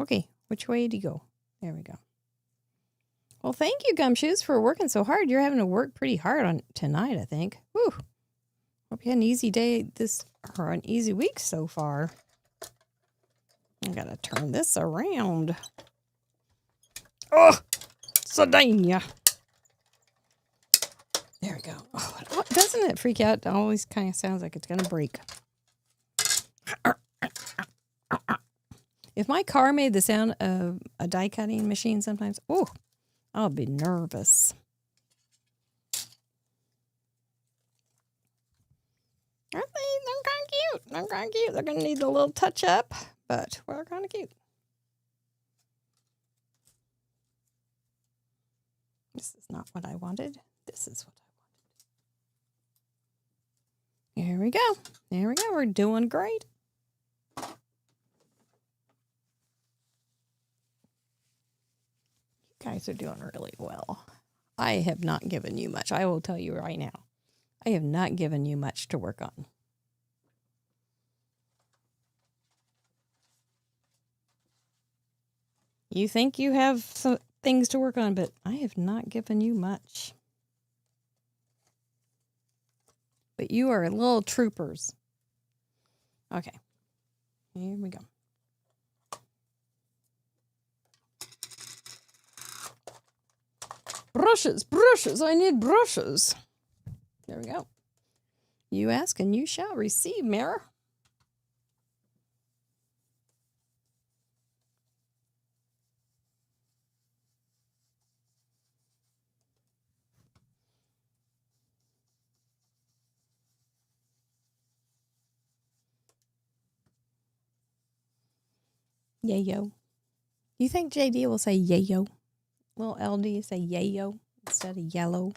Okay, which way do you go? There we go. Well, thank you, Gumshoes, for working so hard. You're having to work pretty hard on tonight, I think. Whew. Hope you had an easy day or an easy week so far. I gotta turn this around. Oh, Sardinia. There we go. Oh, doesn't it freak out? It always kind of sounds like it's gonna break. If my car made the sound of a die cutting machine sometimes, oh, I'll be nervous. Aren't they? They're kind of cute. They're kind of cute. They're going to need a little touch up, but they're kind of cute. This is not what I wanted. This is what I wanted. Here we go. There we go. We're doing great. Guys are doing really well. I have not given you much. I will tell you right now. I have not given you much to work on. You think you have some things to work on, but I have not given you much. But you are little troopers. Okay. Here we go. Brushes, brushes, I need brushes. There we go. You ask and you shall receive, Mara. Yayo. You think JD will say yayo? Little LD say yayo instead of yellow.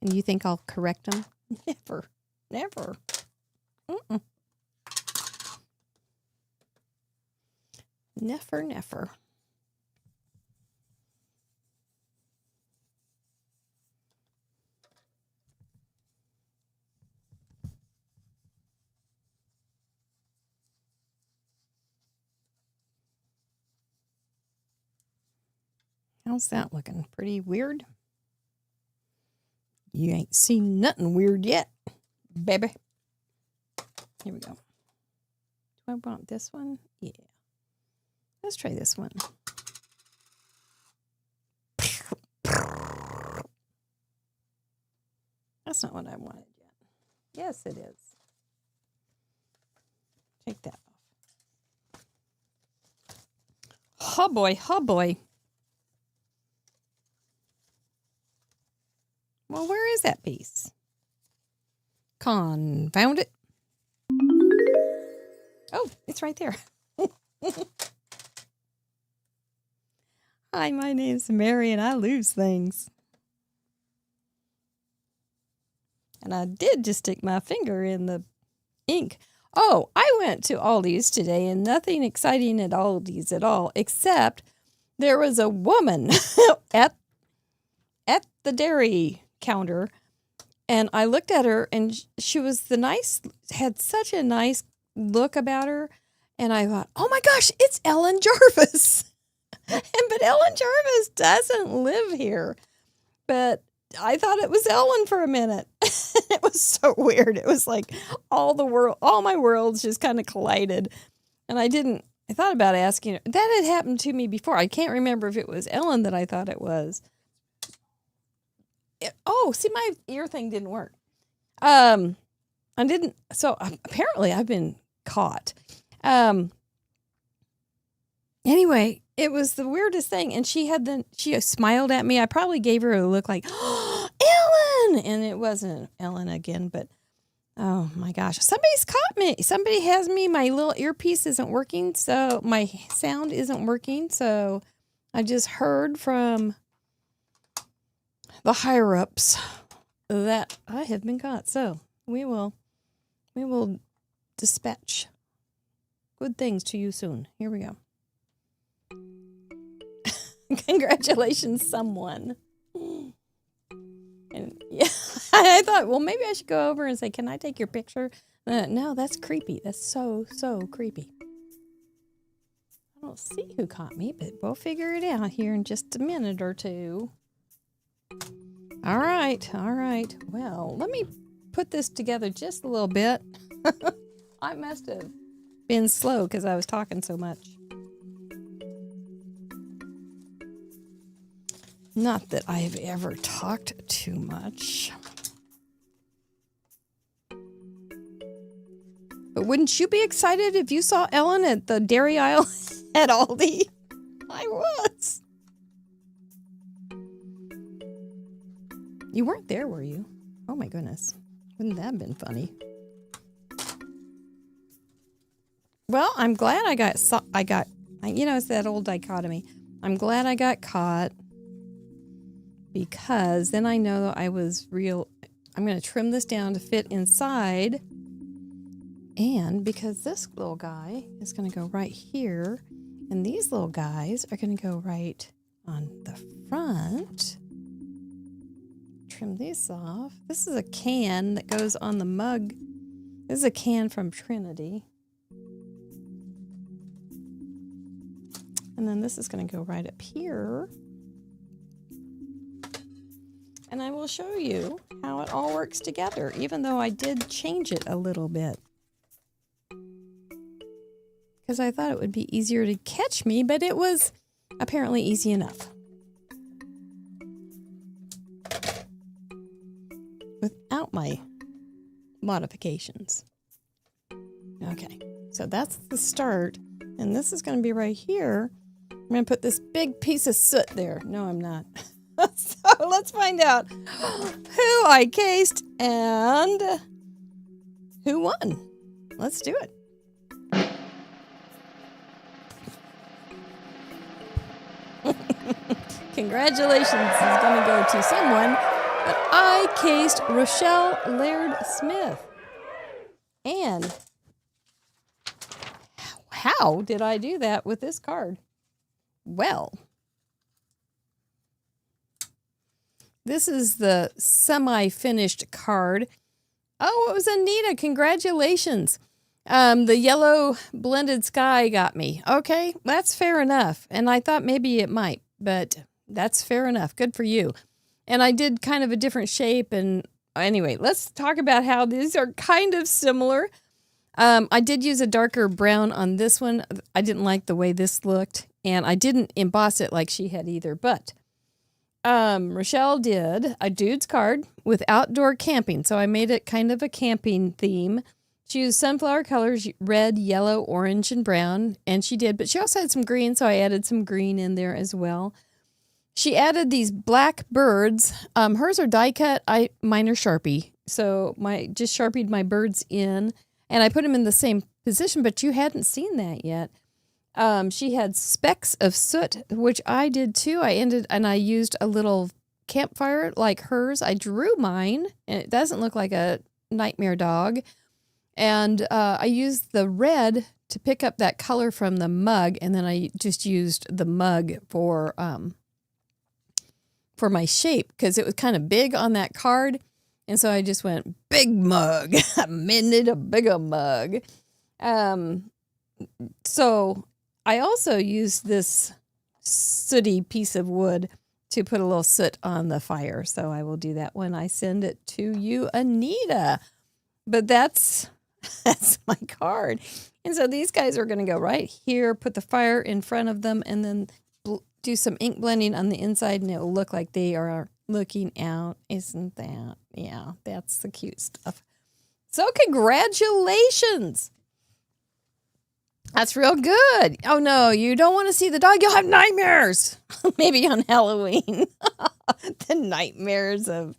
And you think I'll correct him? Never. Never. Mm-mm. Never, never. How's that looking? Pretty weird? You ain't seen nothing weird yet, baby. Here we go. Do I want this one? Yeah. Let's try this one. That's not what I wanted yet. Yes, it is. Take that off. Oh boy, oh boy. Well, where is that piece? Confound it. Oh, it's right there. Hi, my name's Mary, and I lose things. And I did just stick my finger in the ink. Oh, I went to Aldi's today, and nothing exciting at Aldi's at all, except there was a woman at the dairy counter, and I looked at her, and she was had such a nice look about her, and I thought, oh my gosh, it's Ellen Jarvis. But Ellen Jarvis doesn't live here. But I thought it was Ellen for a minute. It was so weird. It was like all my worlds just kind of collided. And I thought about asking her. That had happened to me before. I can't remember if it was Ellen that I thought it was. See, my ear thing didn't work. So apparently I've been caught. Anyway, it was the weirdest thing. And she smiled at me. I probably gave her a look like, oh, Ellen! And it wasn't Ellen again, but oh my gosh. Somebody's caught me. Somebody has me. My little earpiece isn't working. So my sound isn't working. So I just heard from the higher ups that I have been caught. So we will dispatch good things to you soon. Here we go. Congratulations, someone. And yeah, I thought, well, maybe I should go over and say, can I take your picture? No, that's creepy. That's so creepy. I don't see who caught me, but we'll figure it out here in just a minute or two. All right. Well, let me put this together just a little bit. I must have been slow because I was talking so much. Not that I have ever talked too much. But wouldn't you be excited if you saw Ellen at the dairy aisle at Aldi? I was. You weren't there, were you? Oh my goodness. Wouldn't that have been funny? Well, I'm glad I got, it's that old dichotomy. I'm glad I got caught because then I know I was real. I'm going to trim this down to fit inside. And because this little guy is going to go right here, and these little guys are going to go right on the front. Trim these off. This is a can that goes on the mug. This is a can from Trinity. And then this is going to go right up here. And I will show you how it all works together, even though I did change it a little bit. Because I thought it would be easier to catch me, but it was apparently easy enough. Without my modifications. Okay, so that's the start. And this is going to be right here. I'm going to put this big piece of soot there. No, I'm not. So let's find out who I cased and who won. Let's do it. Congratulations is going to go to someone, but I cased Rochelle Laird Smith. And how did I do that with this card? Well, this is the semi-finished card. Oh, it was Anita. Congratulations. The yellow blended sky got me. Okay, that's fair enough. And I thought maybe it might, but that's fair enough. Good for you. And I did kind of a different shape. And anyway, let's talk about how these are kind of similar. I did use a darker brown on this one. I didn't like the way this looked. And I didn't emboss it like she had either. But Rochelle did a dude's card with outdoor camping. So I made it kind of a camping theme. She used sunflower colors, red, yellow, orange, and brown. And she did. But she also had some green. So I added some green in there as well. She added these black birds. Hers are die cut. Mine are Sharpie. So just Sharpied my birds in. And I put them in the same position, but you hadn't seen that yet. She had specks of soot, which I did too. I used a little campfire like hers. I drew mine, and it doesn't look like a nightmare dog. And I used the red to pick up that color from the mug, and then I just used the mug for my shape because it was kind of big on that card. And so I just went, big mug. I mended a bigger mug. So I also used this sooty piece of wood to put a little soot on the fire. So I will do that when I send it to you, Anita. But that's my card. And so these guys are going to go right here, put the fire in front of them, and then do some ink blending on the inside, and it will look like they are looking out. Isn't that? Yeah, that's the cute stuff. So congratulations. That's real good. Oh, no, you don't want to see the dog. You'll have nightmares. Maybe on Halloween. The nightmares of,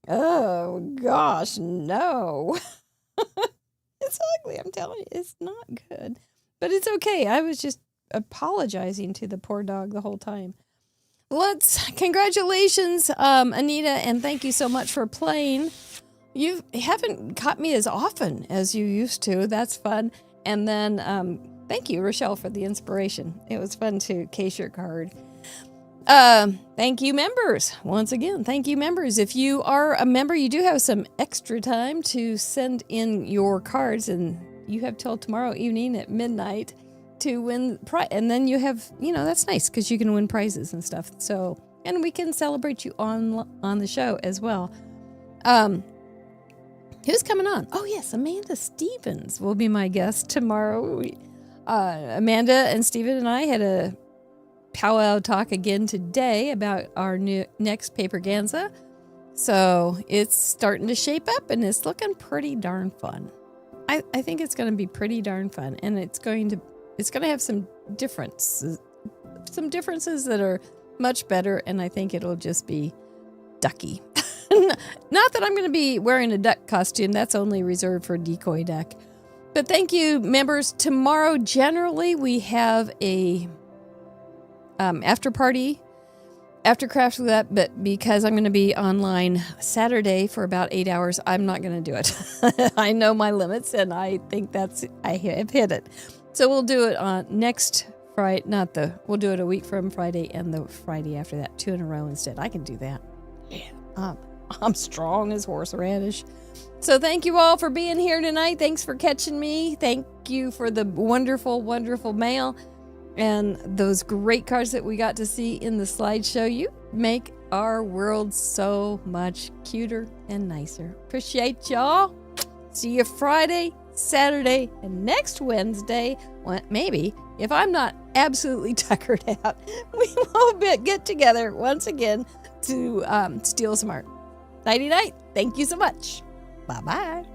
oh, gosh, no. It's ugly. I'm telling you, it's not good. But it's okay. I was just apologizing to the poor dog the whole time. Congratulations, Anita, and thank you so much for playing. You haven't caught me as often as you used to. That's fun. And then thank you, Rochelle, for the inspiration. It was fun to case your card. Thank you, members. Once again, thank you, members. If you are a member, you do have some extra time to send in your cards, and you have till tomorrow evening at midnight to win and then you have, that's nice because you can win prizes and stuff. So, and we can celebrate you on the show as well. Who's coming on? Oh yes, Amanda Stevens will be my guest tomorrow. Amanda and Steven and I had a powwow talk again today about our next paperganza. So it's starting to shape up and it's looking pretty darn fun. I think it's going to be pretty darn fun, and it's going to have some differences that are much better, and I think it'll just be ducky. Not that I'm going to be wearing a duck costume. That's only reserved for decoy duck. But thank you, members. Tomorrow, generally, we have a after party after Craft Roulette, but because I'm going to be online Saturday for about 8 hours, I'm not going to do it. I know my limits, and I think I have hit it. So we'll do it on next Friday, we'll do it a week from Friday and the Friday after that, 2 in a row instead. I can do that. Yeah, I'm strong as horseradish. So thank you all for being here tonight. Thanks for catching me. Thank you for the wonderful, wonderful mail and those great cards that we got to see in the slideshow. You make our world so much cuter and nicer. Appreciate y'all. See you Friday, Saturday, and next Wednesday. Well, maybe, if I'm not absolutely tuckered out, we will get together once again to steal some art. Nighty night. Thank you so much. Bye-bye.